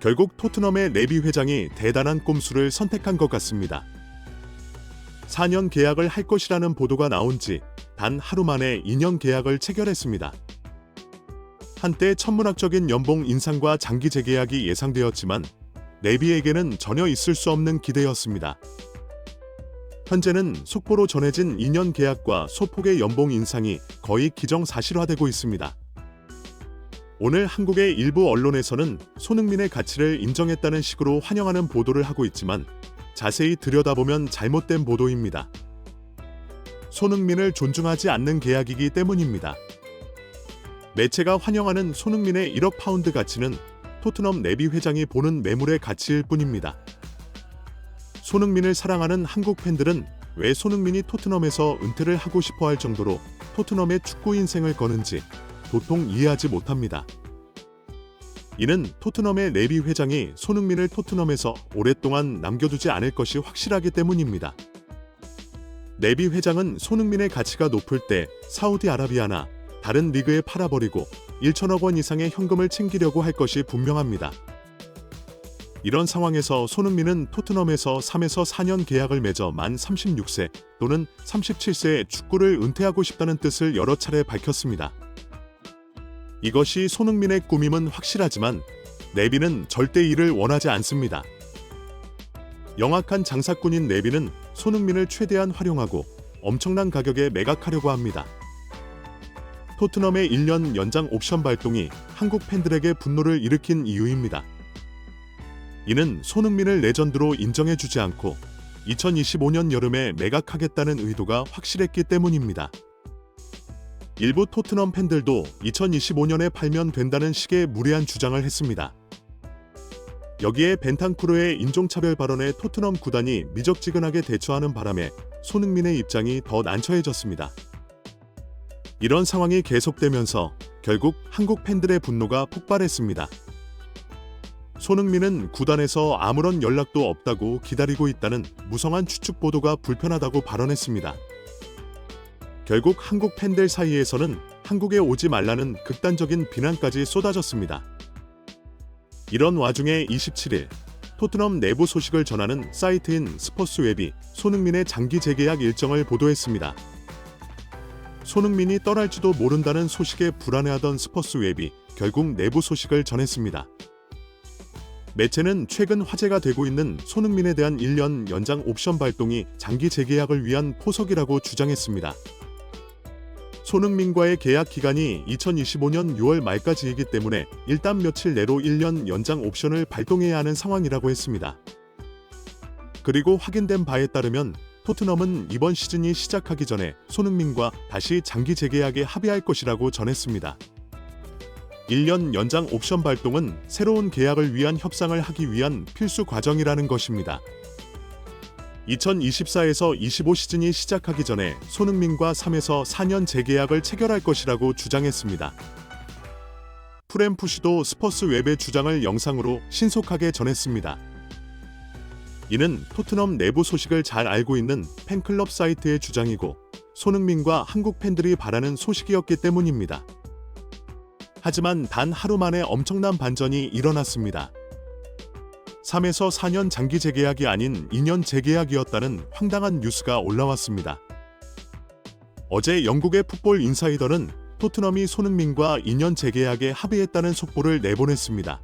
결국 토트넘의 네비 회장이 대단한 꼼수를 선택한 것 같습니다. 4년 계약을 할 것이라는 보도가 나온 지 단 하루 만에 2년 계약을 체결했습니다. 한때 천문학적인 연봉 인상과 장기 재계약이 예상되었지만 네비에게는 전혀 있을 수 없는 기대였습니다. 현재는 속보로 전해진 2년 계약과 소폭의 연봉 인상이 거의 기정사실화되고 있습니다. 오늘 한국의 일부 언론에서는 손흥민의 가치를 인정했다는 식으로 환영하는 보도를 하고 있지만 자세히 들여다보면 잘못된 보도입니다. 손흥민을 존중하지 않는 계약이기 때문입니다. 매체가 환영하는 손흥민의 1억 파운드 가치는 토트넘 네비 회장이 보는 매물의 가치일 뿐입니다. 손흥민을 사랑하는 한국 팬들은 왜 손흥민이 토트넘에서 은퇴를 하고 싶어 할 정도로 토트넘의 축구 인생을 거는지 도통 이해하지 못합니다. 이는 토트넘의 네비 회장이 손흥민을 토트넘에서 오랫동안 남겨두지 않을 것이 확실하기 때문입니다. 네비 회장은 손흥민의 가치가 높을 때 사우디아라비아나 다른 리그에 팔아버리고 1천억 원 이상의 현금을 챙기려고 할 것이 분명합니다. 이런 상황에서 손흥민은 토트넘에서 3에서 4년 계약을 맺어 만 36세 또는 37세에 축구를 은퇴하고 싶다는 뜻을 여러 차례 밝혔습니다. 이것이 손흥민의 꿈임은 확실하지만 네비는 절대 이를 원하지 않습니다. 영악한 장사꾼인 네비는 손흥민을 최대한 활용하고 엄청난 가격에 매각하려고 합니다. 토트넘의 1년 연장 옵션 발동이 한국 팬들에게 분노를 일으킨 이유입니다. 이는 손흥민을 레전드로 인정해주지 않고 2025년 여름에 매각하겠다는 의도가 확실했기 때문입니다. 일부 토트넘 팬들도 2025년에 팔면 된다는 식의 무리한 주장을 했습니다. 여기에 벤탄쿠르의 인종차별 발언에 토트넘 구단이 미적지근하게 대처하는 바람에 손흥민의 입장이 더 난처해졌습니다. 이런 상황이 계속되면서 결국 한국 팬들의 분노가 폭발했습니다. 손흥민은 구단에서 아무런 연락도 없다고 기다리고 있다는 무성한 추측 보도가 불편하다고 발언했습니다. 결국 한국 팬들 사이에서는 한국에 오지 말라는 극단적인 비난까지 쏟아졌습니다. 이런 와중에 27일 토트넘 내부 소식을 전하는 사이트인 스포츠웹이 손흥민의 장기 재계약 일정을 보도했습니다. 손흥민이 떠날지도 모른다는 소식에 불안해하던 스포츠웹이 결국 내부 소식을 전했습니다. 매체는 최근 화제가 되고 있는 손흥민에 대한 1년 연장 옵션 발동이 장기 재계약을 위한 포석이라고 주장했습니다. 손흥민과의 계약 기간이 2025년 6월 말까지이기 때문에 일단 며칠 내로 1년 연장 옵션을 발동해야 하는 상황이라고 했습니다. 그리고 확인된 바에 따르면 토트넘은 이번 시즌이 시작하기 전에 손흥민과 다시 장기 재계약에 합의할 것이라고 전했습니다. 1년 연장 옵션 발동은 새로운 계약을 위한 협상을 하기 위한 필수 과정이라는 것입니다. 2024에서 25 시즌이 시작하기 전에 손흥민과 3에서 4년 재계약을 체결할 것이라고 주장했습니다. 프램푸시도 스포츠웹의 주장을 영상으로 신속하게 전했습니다. 이는 토트넘 내부 소식을 잘 알고 있는 팬클럽 사이트의 주장이고 손흥민과 한국 팬들이 바라는 소식이었기 때문입니다. 하지만 단 하루 만에 엄청난 반전이 일어났습니다. 3에서 4년 장기 재계약이 아닌 2년 재계약이었다는 황당한 뉴스가 올라왔습니다. 어제 영국의 풋볼 인사이더는 토트넘이 손흥민과 2년 재계약에 합의했다는 속보를 내보냈습니다.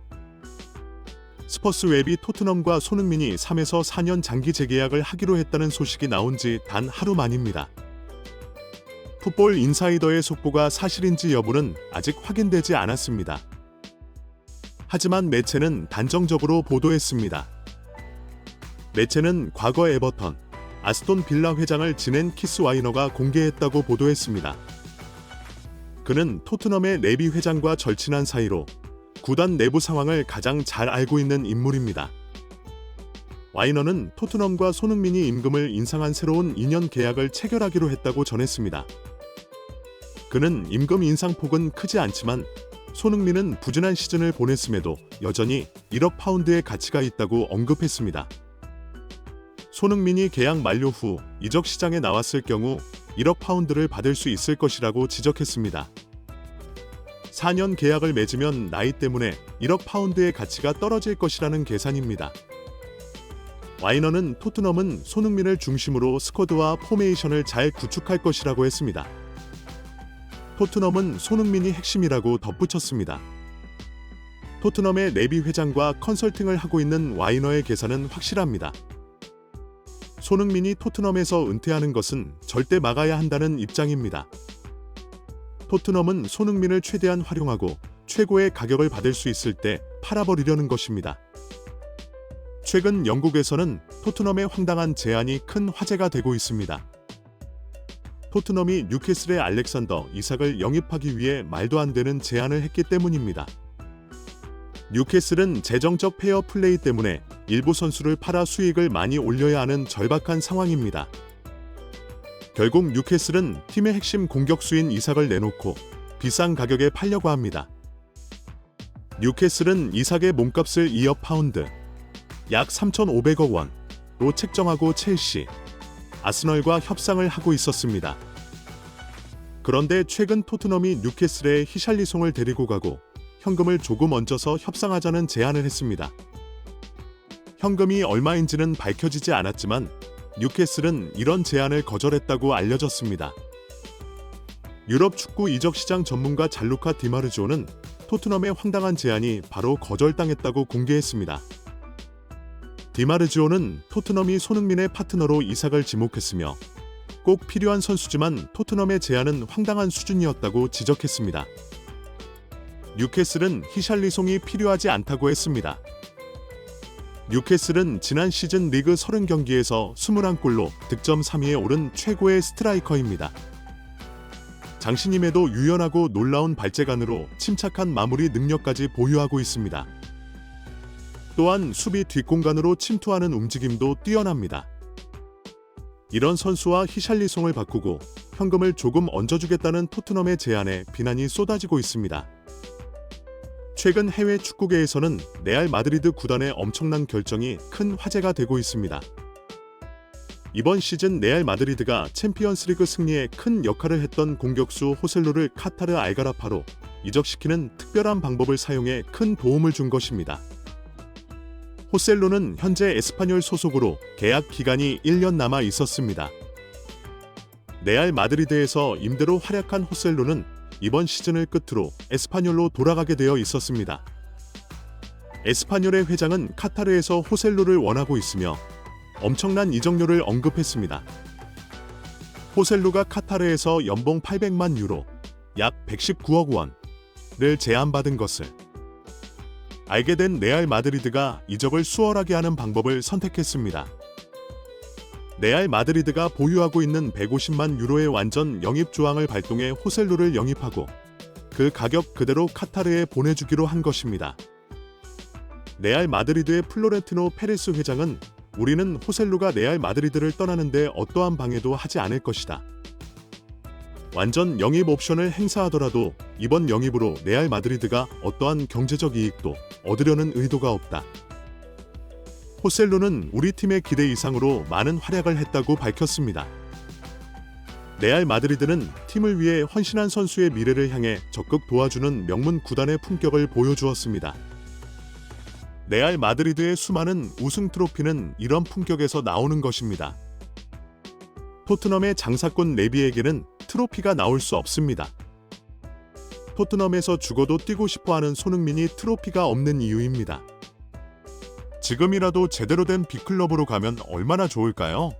스포츠웹이 토트넘과 손흥민이 3에서 4년 장기 재계약을 하기로 했다는 소식이 나온 지 단 하루 만입니다. 풋볼 인사이더의 속보가 사실인지 여부는 아직 확인되지 않았습니다. 하지만 매체는 단정적으로 보도했습니다. 매체는 과거 에버턴, 아스톤 빌라 회장을 지낸 키스 와이너가 공개했다고 보도했습니다. 그는 토트넘의 네비 회장과 절친한 사이로 구단 내부 상황을 가장 잘 알고 있는 인물입니다. 와이너는 토트넘과 손흥민이 임금을 인상한 새로운 2년 계약을 체결하기로 했다고 전했습니다. 그는 임금 인상폭은 크지 않지만 손흥민은 부진한 시즌을 보냈음에도 여전히 1억 파운드의 가치가 있다고 언급했습니다. 손흥민이 계약 만료 후 이적 시장에 나왔을 경우 1억 파운드를 받을 수 있을 것이라고 지적했습니다. 4년 계약을 맺으면 나이 때문에 1억 파운드의 가치가 떨어질 것이라는 계산입니다. 와이너는 토트넘은 손흥민을 중심으로 스쿼드와 포메이션을 잘 구축할 것이라고 했습니다. 토트넘은 손흥민이 핵심이라고 덧붙였습니다. 토트넘의 네비 회장과 컨설팅을 하고 있는 와이너의 계산은 확실합니다. 손흥민이 토트넘에서 은퇴하는 것은 절대 막아야 한다는 입장입니다. 토트넘은 손흥민을 최대한 활용하고 최고의 가격을 받을 수 있을 때 팔아버리려는 것입니다. 최근 영국에서는 토트넘의 황당한 제안이 큰 화제가 되고 있습니다. 토트넘이 뉴캐슬의 알렉산더 이삭을 영입하기 위해 말도 안 되는 제안을 했기 때문입니다. 뉴캐슬은 재정적 페어 플레이 때문에 일부 선수를 팔아 수익을 많이 올려야 하는 절박한 상황입니다. 결국 뉴캐슬은 팀의 핵심 공격수인 이삭을 내놓고 비싼 가격에 팔려고 합니다. 뉴캐슬은 이삭의 몸값을 2억 파운드, 약 3,500억 원으로 책정하고 첼시, 아스널과 협상을 하고 있었습니다. 그런데 최근 토트넘이 뉴캐슬에 히샬리송을 데리고 가고 현금을 조금 얹어서 협상하자는 제안을 했습니다. 현금이 얼마인지는 밝혀지지 않았지만 뉴캐슬은 이런 제안을 거절했다고 알려졌습니다. 유럽 축구 이적 시장 전문가 잘루카 디마르지오는 토트넘의 황당한 제안이 바로 거절당했다고 공개했습니다. 디마르지오는 토트넘이 손흥민의 파트너로 이삭을 지목했으며 꼭 필요한 선수지만 토트넘의 제안은 황당한 수준이었다고 지적했습니다. 뉴캐슬은 히샬리송이 필요하지 않다고 했습니다. 뉴캐슬은 지난 시즌 리그 30경기에서 21골로 득점 3위에 오른 최고의 스트라이커입니다. 장신임에도 유연하고 놀라운 발재간으로 침착한 마무리 능력까지 보유하고 있습니다. 또한 수비 뒷공간으로 침투하는 움직임도 뛰어납니다. 이런 선수와 히샬리송을 바꾸고 현금을 조금 얹어주겠다는 토트넘의 제안에 비난이 쏟아지고 있습니다. 최근 해외 축구계에서는 레알 마드리드 구단의 엄청난 결정이 큰 화제가 되고 있습니다. 이번 시즌 레알 마드리드가 챔피언스리그 승리에 큰 역할을 했던 공격수 호셀루를 카타르 알가라파로 이적시키는 특별한 방법을 사용해 큰 도움을 준 것입니다. 호셀루는 현재 에스파뇰 소속으로 계약 기간이 1년 남아 있었습니다. 레알 마드리드에서 임대로 활약한 호셀루는 이번 시즌을 끝으로 에스파뇰로 돌아가게 되어 있었습니다. 에스파뇰의 회장은 카타르에서 호셀루를 원하고 있으며 엄청난 이적료를 언급했습니다. 호셀루가 카타르에서 연봉 800만 유로, 약 119억 원을 제안받은 것을 알게 된 레알 마드리드가 이적을 수월하게 하는 방법을 선택했습니다. 레알 마드리드가 보유하고 있는 150만 유로의 완전 영입 조항을 발동해 호셀루를 영입하고 그 가격 그대로 카타르에 보내주기로 한 것입니다. 레알 마드리드의 플로렌티노 페레스 회장은 우리는 호셀루가 레알 마드리드를 떠나는데 어떠한 방해도 하지 않을 것이다. 완전 영입 옵션을 행사하더라도 이번 영입으로 레알 마드리드가 어떠한 경제적 이익도 얻으려는 의도가 없다. 호셀루는 우리 팀의 기대 이상으로 많은 활약을 했다고 밝혔습니다. 레알 마드리드는 팀을 위해 헌신한 선수의 미래를 향해 적극 도와주는 명문 구단의 품격을 보여주었습니다. 레알 마드리드의 수많은 우승 트로피는 이런 품격에서 나오는 것입니다. 토트넘의 장사꾼 레비에게는 트로피가 나올 수 없습니다. 토트넘에서 죽어도 뛰고 싶어하는 손흥민이 트로피가 없는 이유입니다. 지금이라도 제대로 된 빅클럽으로 가면 얼마나 좋을까요?